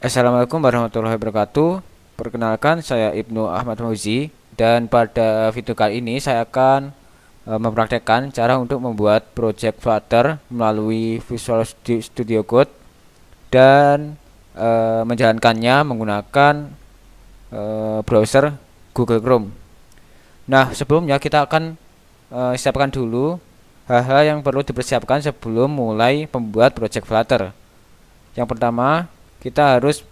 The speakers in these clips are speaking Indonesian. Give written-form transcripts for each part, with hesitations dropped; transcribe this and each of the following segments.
Assalamualaikum warahmatullahi wabarakatuh. Perkenalkan, saya Ibnu Ahmad Fauzi dan pada video kali ini saya akan mempraktekkan cara untuk membuat project Flutter melalui Visual Studio Code dan menjalankannya menggunakan browser Google Chrome. Nah, sebelumnya kita akan siapkan dulu hal-hal yang perlu dipersiapkan sebelum mulai membuat project Flutter. Yang pertama, kita harus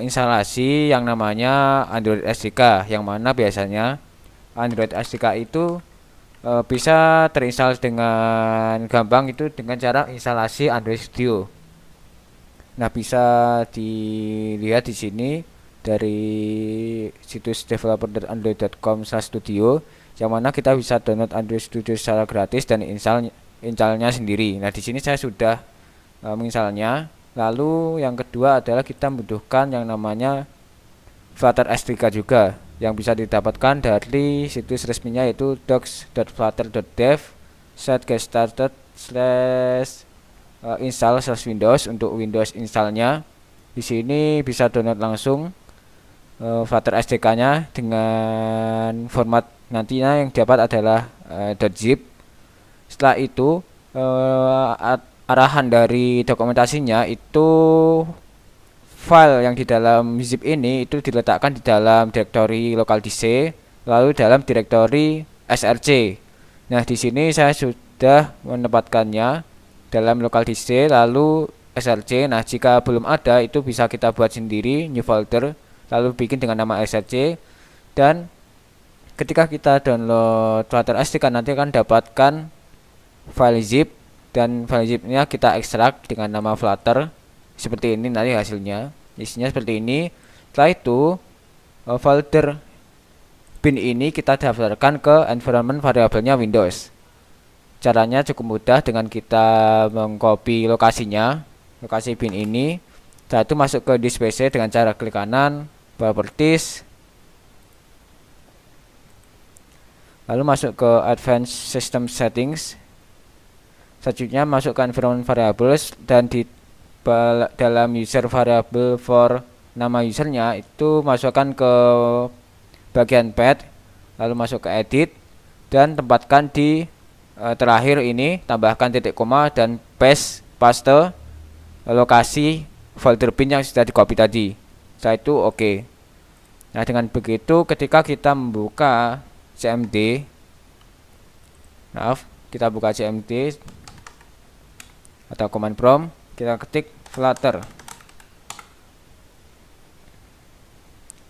instalasi yang namanya Android SDK, yang mana biasanya Android SDK itu bisa terinstall dengan gampang itu dengan cara instalasi Android Studio. Nah, bisa dilihat di sini dari situs developer.android.com/studio, yang mana kita bisa download Android Studio secara gratis dan installnya sendiri. Nah, di sini saya sudah menginstalnya. Lalu yang kedua adalah kita membutuhkan yang namanya Flutter SDK juga, yang bisa didapatkan dari situs resminya yaitu docs.flutter.dev /get started /install/windows. Untuk Windows installnya di sini bisa download langsung Flutter SDK-nya dengan format nantinya yang dapat adalah .zip. Setelah itu arahan dari dokumentasinya itu file yang di dalam zip ini itu diletakkan di dalam direktori lokal DC, lalu dalam direktori src. Nah, di sini saya sudah menempatkannya dalam lokal DC lalu src. Nah, jika belum ada itu bisa kita buat sendiri new folder lalu bikin dengan nama src, dan ketika kita download Flutter SDK nanti akan dapatkan file zip, dan file zipnya kita ekstrak dengan nama Flutter seperti ini. Nanti hasilnya isinya seperti ini. Setelah itu folder bin ini kita daftarkan ke environment variabelnya Windows. Caranya cukup mudah dengan kita mengcopy lokasi bin ini. Setelah itu masuk ke disk PC dengan cara klik kanan, properties, lalu masuk ke advanced system settings. Selanjutnya masuk ke environment variables, dan di dalam user variable for nama usernya itu masukkan ke bagian path, lalu masuk ke edit dan tempatkan di terakhir ini, tambahkan titik koma dan paste lokasi folder bin yang sudah di copy tadi. Setelah itu oke. Nah, dengan begitu ketika kita membuka cmd, kita buka cmd atau command prompt, kita ketik Flutter.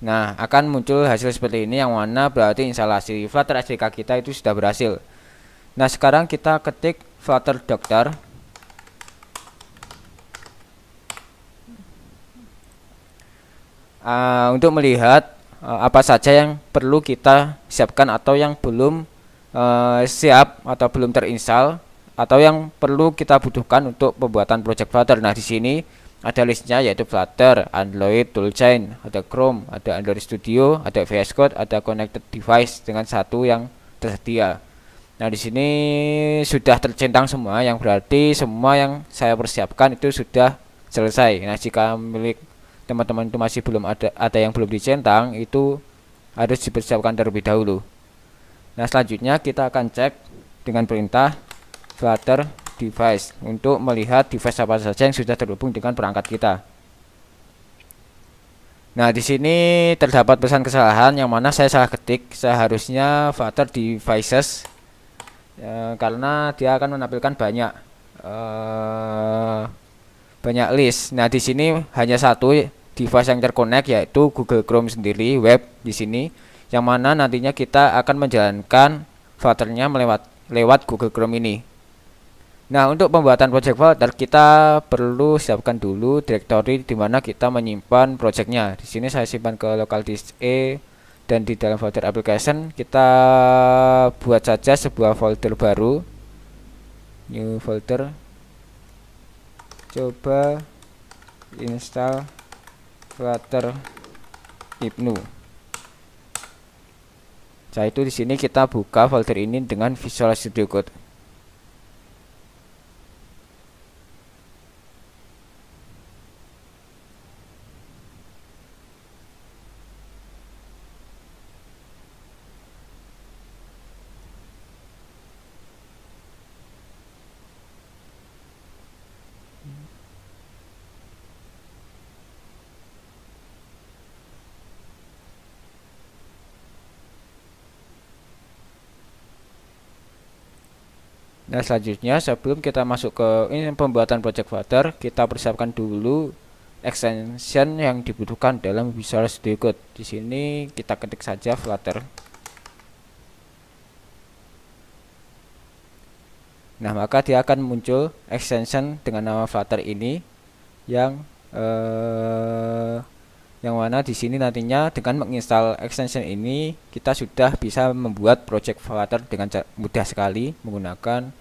Nah, akan muncul hasil seperti ini, yang mana berarti instalasi Flutter SDK kita itu sudah berhasil. Nah, sekarang kita ketik Flutter Doctor. Untuk melihat apa saja yang perlu kita siapkan atau yang belum siap atau belum terinstall, atau yang perlu kita butuhkan untuk pembuatan project Flutter. Nah, di sini ada listnya yaitu Flutter, Android Toolchain, ada Chrome, ada Android Studio, ada VS Code, ada Connected Device dengan satu yang tersedia. Nah, di sini sudah tercentang semua, yang berarti semua yang saya persiapkan itu sudah selesai. Nah, jika milik teman-teman itu masih belum ada yang belum dicentang, itu harus dipersiapkan terlebih dahulu. Nah, selanjutnya kita akan cek dengan perintah Flutter device untuk melihat device apa saja yang sudah terhubung dengan perangkat kita. Nah, di sini terdapat pesan kesalahan yang mana saya salah ketik, seharusnya Flutter devices, karena dia akan menampilkan banyak list. Nah, di sini hanya satu device yang terkonek yaitu Google Chrome sendiri, web di sini, yang mana nantinya kita akan menjalankan Flutternya lewat Google Chrome ini. Nah, untuk pembuatan project Flutter kita perlu siapkan dulu direktori di mana kita menyimpan projectnya. Di sini saya simpan ke local disk E, dan di dalam folder application kita buat saja sebuah folder baru, new folder, coba install Flutter Ibnu. Setelah itu di sini kita buka folder ini dengan Visual Studio Code. Nah, selanjutnya sebelum kita masuk ke ini pembuatan project Flutter, kita persiapkan dulu extension yang dibutuhkan dalam Visual Studio Code. Di sini kita ketik saja Flutter. Nah, maka dia akan muncul extension dengan nama Flutter ini yang mana di sini nantinya dengan menginstal extension ini kita sudah bisa membuat project Flutter dengan mudah sekali menggunakan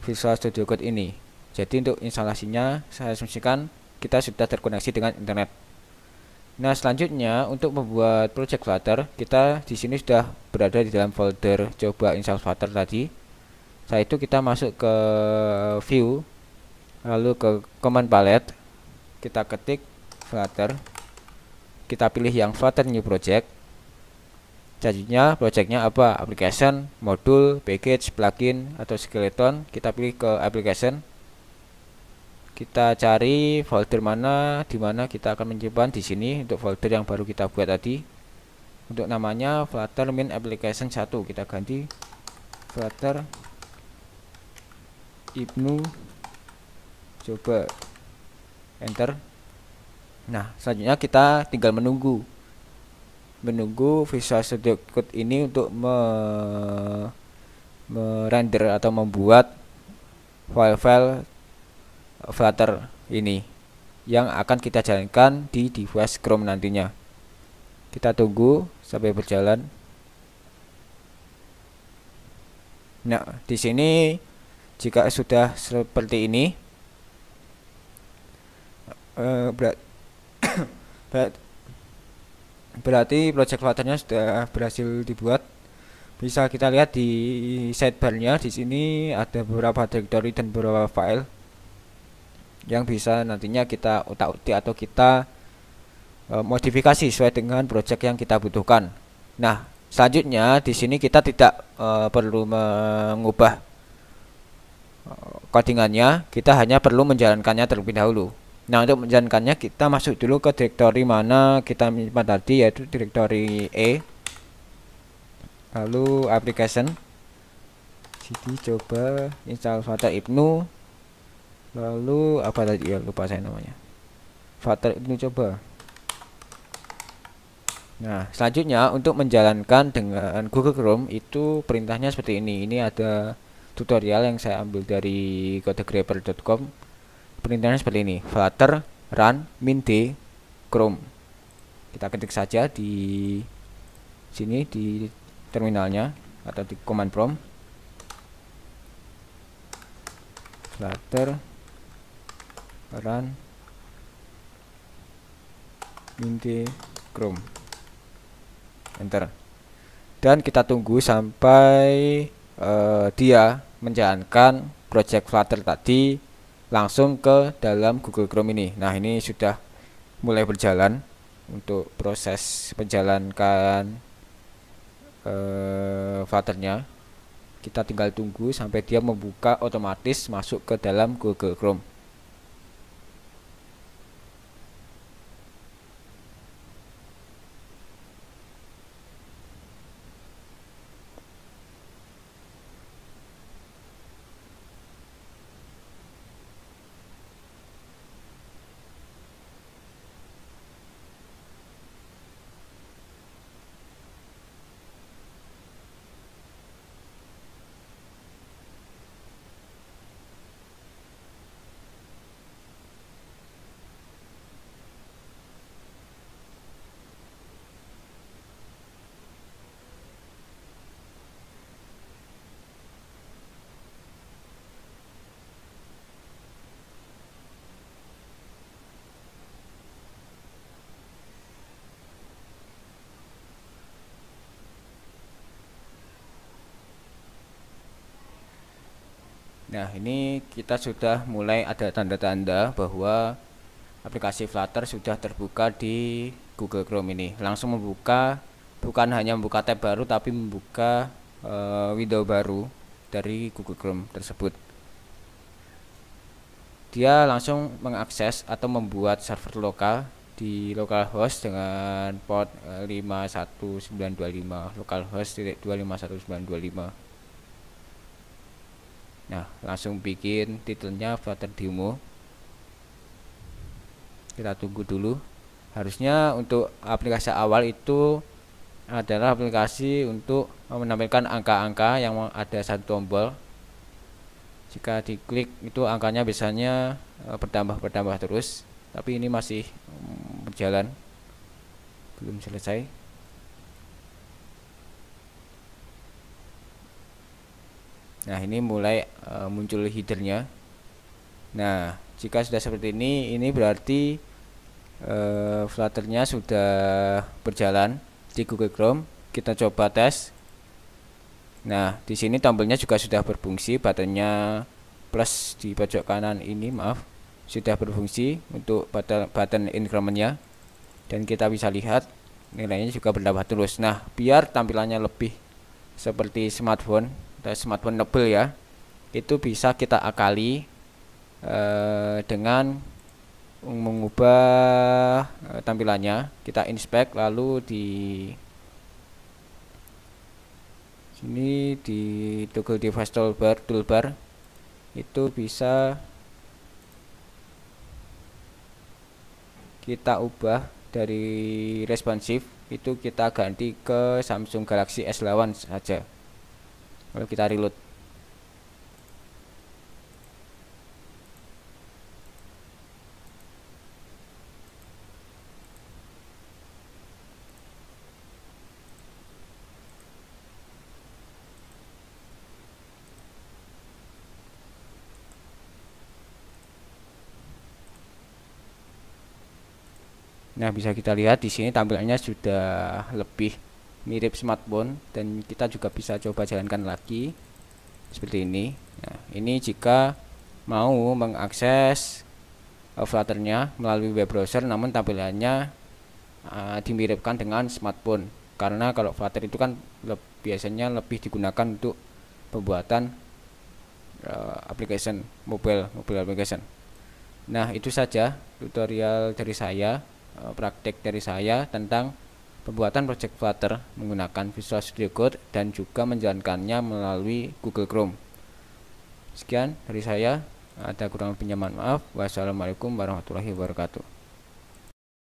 Visual Studio Code ini. Jadi untuk instalasinya saya asumsikan kita sudah terkoneksi dengan internet. Nah, selanjutnya untuk membuat project Flutter, kita di sini sudah berada di dalam folder coba install Flutter tadi. Setelah itu kita masuk ke view, lalu ke command palette, kita ketik Flutter, kita pilih yang Flutter new project. Selanjutnya projectnya apa? Application, modul, package, plugin, atau skeleton. Kita pilih ke application. Kita cari folder mana, di mana kita akan menyimpan. Di sini untuk folder yang baru kita buat tadi. Untuk namanya Flutter main application 1, kita ganti Flutter Ibnu, coba enter. Nah, selanjutnya kita tinggal menunggu Visual Studio Code ini untuk merender atau membuat file-file Flutter ini yang akan kita jalankan di device Chrome nantinya. Kita tunggu sampai berjalan. Nah, di sini jika sudah seperti ini, berarti project Flutternya sudah berhasil dibuat. Bisa kita lihat di sidebarnya, di sini ada beberapa directory dan beberapa file yang bisa nantinya kita utak-utik atau kita modifikasi sesuai dengan project yang kita butuhkan. Nah, selanjutnya di sini kita tidak perlu mengubah codingannya, kita hanya perlu menjalankannya terlebih dahulu. Nah, untuk menjalankannya kita masuk dulu ke directory mana kita menyimpan tadi, yaitu directory E, lalu application, cd coba install Flutter Ibnu, lalu apa tadi ya, lupa saya namanya, Flutter Ibnu coba. Nah, selanjutnya untuk menjalankan dengan Google Chrome itu perintahnya seperti ini. Ini ada tutorial yang saya ambil dari codegrabber.com. Perintahnya seperti ini: Flutter run min d Chrome. Kita ketik saja di sini di terminalnya atau di command prompt. Flutter run min d Chrome. Enter. Dan kita tunggu sampai dia menjalankan project Flutter tadi langsung ke dalam Google Chrome ini. Nah, ini sudah mulai berjalan untuk proses menjalankan Flutternya. Kita tinggal tunggu sampai dia membuka otomatis masuk ke dalam Google Chrome. Nah, ini kita sudah mulai ada tanda-tanda bahwa aplikasi Flutter sudah terbuka di Google Chrome ini. Langsung membuka, bukan hanya membuka tab baru, tapi membuka window baru dari Google Chrome tersebut. Dia langsung mengakses atau membuat server lokal di localhost dengan port 51925, localhost 251.925. Nah, langsung bikin titelnya Flutter demo. Kita tunggu dulu. Harusnya untuk aplikasi awal itu adalah aplikasi untuk menampilkan angka-angka yang ada satu tombol. Jika diklik itu angkanya biasanya bertambah terus, tapi ini masih berjalan, belum selesai. Nah, ini mulai muncul headernya. Nah, jika sudah seperti ini berarti Flutternya sudah berjalan di Google Chrome. Kita coba tes. Nah, di sini tombolnya juga sudah berfungsi, buttonnya plus di pojok kanan ini, maaf, sudah berfungsi untuk button incrementnya, dan kita bisa lihat nilainya juga bertambah terus. Nah, biar tampilannya lebih seperti smartphone atau smartphone nebel ya, itu bisa kita akali dengan mengubah tampilannya. Kita inspect, lalu di sini di toggle device toolbar itu bisa kita ubah dari responsive, itu kita ganti ke Samsung Galaxy S8 saja. Lalu kita reload. Nah, bisa kita lihat di sini tampilannya sudah lebih mirip smartphone, dan kita juga bisa coba jalankan lagi seperti ini. Nah, ini jika mau mengakses Flutternya melalui web browser, namun tampilannya dimiripkan dengan smartphone. Karena kalau Flutter itu kan biasanya lebih digunakan untuk pembuatan application mobile application. Nah, itu saja tutorial dari saya, praktek dari saya tentang pembuatan project Flutter menggunakan Visual Studio Code dan juga menjalankannya melalui Google Chrome. Sekian dari saya, ada kurang lebihnya mohon maaf. Wassalamualaikum warahmatullahi wabarakatuh.